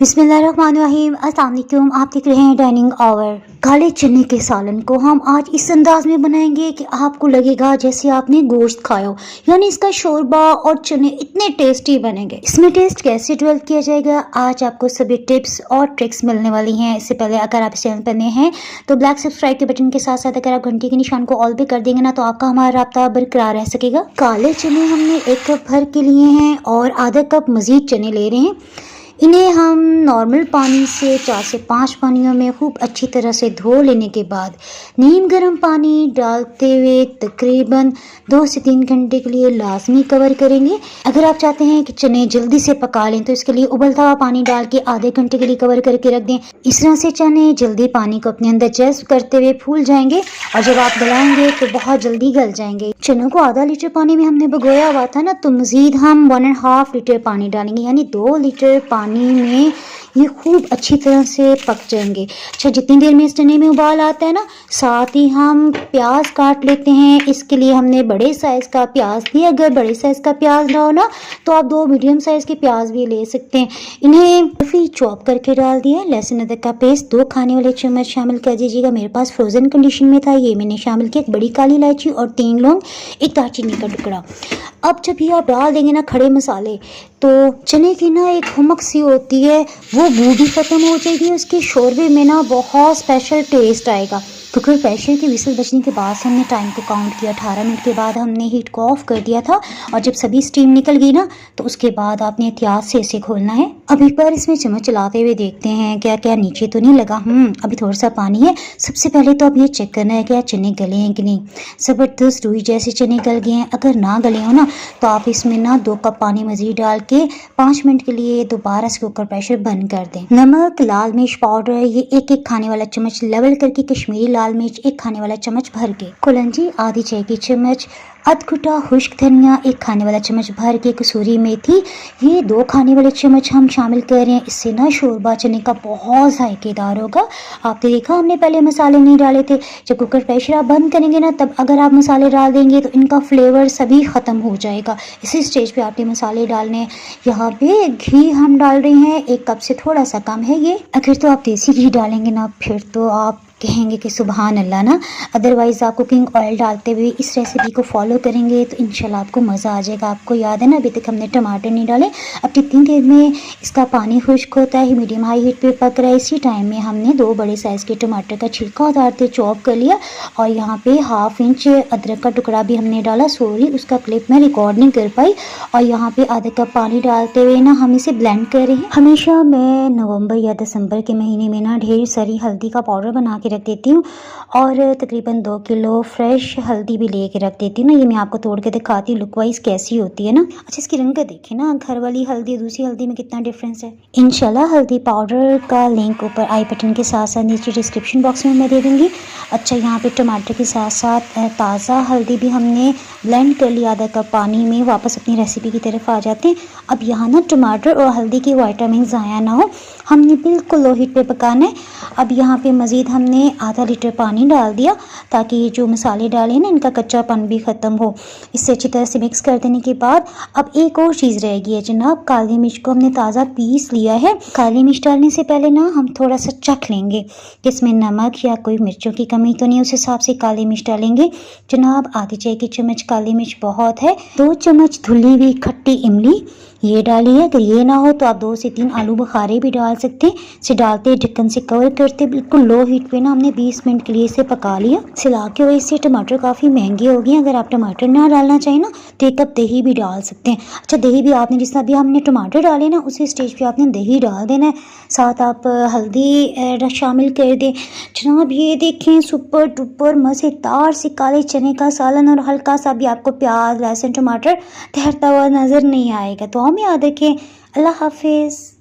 बिस्मिल्लाहिर्रहमानिर्रहीम। अस्सलाम वालेकुम। आप देख रहे हैं डाइनिंग आवर। काले चने के सालन को हम आज इस अंदाज में बनाएंगे कि आपको लगेगा जैसे आपने गोश्त खाया हो, यानी इसका शोरबा और चने इतने टेस्टी बनेंगे। इसमें टेस्ट कैसे डेवलप किया जाएगा, आज आपको सभी टिप्स और ट्रिक्स मिलने वाली हैं। इससे पहले अगर आप इस चैनल पर नए हैं तो ब्लैक सब्सक्राइब के बटन के साथ साथ अगर आप घंटी के निशान को ऑल पे कर देंगे ना, तो आपका हमारा राब्ता बरकरार रह सकेगा। काले चने हमने 1 कप भर के लिए हैं और आधा कप मजीद चने ले रहे हैं। इन्हें हम नॉर्मल पानी से 4 से 5 पानियों में खूब अच्छी तरह से धो लेने के बाद नीम गर्म पानी डालते हुए तकरीबन 2 से 3 घंटे के लिए लाजमी कवर करेंगे। अगर आप चाहते हैं कि चने जल्दी से पका लें तो इसके लिए उबलता हुआ पानी डाल के आधे घंटे के लिए कवर करके रख दें। इस तरह से चने जल्दी पानी को अपने अंदर जज्ब करते हुए फूल जाएंगे और जब आप गलाएंगे तो बहुत जल्दी गल जाएंगे। चनों को आधा लीटर पानी में हमने भिगोया हुआ था ना, तो मजीद हम 1.5 लीटर पानी डालेंगे, यानी 2 लीटर पानी में ये खूब अच्छी तरह से पक जाएंगे। अच्छा, जितनी देर में इस चने में उबाल आता है ना, साथ ही हम प्याज काट लेते हैं। इसके लिए हमने बड़े साइज़ का प्याज लिया। अगर बड़े साइज़ का प्याज ना हो ना तो आप 2 मीडियम साइज़ के प्याज भी ले सकते हैं। इन्हें काफ़ी चॉप करके डाल दिया। लहसुन अदरक का पेस्ट 2 खाने वाले चम्मच शामिल कर दीजिएगा। मेरे पास फ्रोज़न कंडीशन में था, ये मैंने शामिल किया। 1 बड़ी काली इलायची और 3 लौंग, 1 दालचीनी का टुकड़ा। अब जब ये आप डाल देंगे ना खड़े मसाले, तो चने की ना एक हुमक सी होती है, वो बू भी ख़त्म हो जाएगी। उसके शोरबे में ना बहुत स्पेशल टेस्ट आएगा। कुकर प्रेशर की विसल बजने के बाद से हमने टाइम को काउंट किया। 18 मिनट के बाद हमने हीट को ऑफ कर दिया था और जब सभी स्टीम निकल गई ना, तो उसके बाद आपने एहतियात से इसे खोलना है। अब एक बार इसमें चम्मच चलाते हुए देखते हैं क्या क्या नीचे तो नहीं लगा। अभी थोड़ा सा पानी है। सबसे पहले तो अब ये चेक करना है कि चने गले हैं कि नहीं। ज़बरदस्त रुई जैसे चने गल गए हैं। अगर ना गले हो ना तो आप इसमें ना 2 कप पानी मज़ीद डाल के 5 मिनट के लिए दोबारा से कुकर प्रेशर बंद कर दें। नमक, लाल मिर्च पाउडर ये 1-1 खाने वाला चम्मच लेवल करके, कश्मीरी लाल मिर्च 1 खाने वाला चम्मच भर के, कुलंजी आधी चाय की चम्मच, अधकुटा खुश्क धनिया 1 खाने वाला चम्मच भर के, कसूरी मेथी ये 2 खाने वाले चम्मच हम शामिल कर रहे हैं। इससे ना शोरबा चने का बहुत जायकेदार होगा। आपने देखा हमने पहले मसाले नहीं डाले थे। जब कुकर प्रेशर आप बंद करेंगे ना, तब अगर आप मसाले डाल देंगे तो इनका फ्लेवर सभी ख़त्म हो जाएगा। इसी स्टेज पे आपने मसाले डालने हैं। यहाँ पे घी हम डाल रहे हैं, 1 कप से थोड़ा सा कम है ये। अगर तो आप देसी घी डालेंगे ना, फिर तो आप कहेंगे कि सुभान अल्लाह ना। अदरवाइज़ आप कुकिंग ऑयल डालते हुए इस रेसिपी को फॉलो करेंगे तो इंशाल्लाह आपको मज़ा आ जाएगा। आपको याद है ना, अभी तक हमने टमाटर नहीं डाले। अब कितनी देर में इसका पानी खुश्क होता है, मीडियम हाई हीट पे पक रहा है। इसी टाइम में हमने 2 बड़े साइज़ के टमाटर का छिलका उतारते चॉप कर लिया और यहाँ पे 1/2 इंच अदरक का टुकड़ा भी हमने डाला। सॉरी, उसका क्लिप मैं रिकॉर्ड नहीं कर पाई। और यहाँ पे आधा कप पानी डालते हुए ना हम इसे ब्लेंड कर रहे हैं। हमेशा मैं नवंबर या दिसंबर के महीने में ना ढेर सारी हल्दी का पाउडर बना के रख देती हूँ और तकरीबन 2 किलो फ्रेश हल्दी भी ले के रख देती हूँ ना। ये मैं आपको तोड़ के दिखाती हूँ लुक वाइज कैसी होती है ना। अच्छा, इसकी रंगत देखें ना, घर वाली हल्दी दूसरी हल्दी में कितना डिफरेंस है। इंशाल्लाह हल्दी पाउडर का लिंक ऊपर आई बटन के साथ साथ नीचे डिस्क्रिप्शन बॉक्स में मैं दे दूँगी। अच्छा, यहाँ पे टमाटर के साथ साथ ताज़ा हल्दी भी हमने ब्लेंड कर लिया आधा कप पानी में। वापस अपनी रेसिपी की तरफ आ जाते हैं। अब यहाँ ना टमाटर और हल्दी की वाइटामिन ज़ाया ना हो, हमने बिल्कुल लो हीट पे पकाना है। अब यहाँ पे मज़ीद हमने आधा लीटर पानी डाल दिया ताकि ये जो मसाले डाले ना इनका कच्चापन भी ख़त्म हो। इससे अच्छी तरह से मिक्स कर देने के बाद अब एक और चीज़ रह गई है जनाब, काली मिर्च को हमने ताज़ा पीस लिया है। काली मिर्च डालने से पहले ना हम थोड़ा सा चख लेंगे कि इसमें नमक या कोई मिर्चों की कमी तो नहीं, उस हिसाब से काली मिर्च डालेंगे। जनाब आधी चाय की चम्मच काली मिर्च बहुत है। 2 चम्मच धुली हुई खट्टी इमली ये डाली है। अगर ये ना हो तो आप 2 से 3 आलू बुखारे भी डाल सकते हैं। इसे डालते ढक्कन से कवर करते बिल्कुल लो हीट पे ना हमने 20 मिनट के लिए इसे पका लिया। सिला के वजह से टमाटर काफ़ी महंगे हो गए हैं। अगर आप टमाटर ना डालना चाहें ना तो 1 कप दही भी डाल सकते हैं। अच्छा, दही भी आपने जिस तरह भी हमने टमाटर डाले ना उसी स्टेज पे आपने दही डाल देना है। साथ आप हल्दी शामिल कर दें। जनाब ये देखें, सुपर टुपर मज़ेदार से काले चने का सालन और हल्का सा भी आपको प्याज लहसुन टमाटर तैरता हुआ नज़र नहीं आएगा। तो हमें याद रखें। अल्लाह हाफिज़।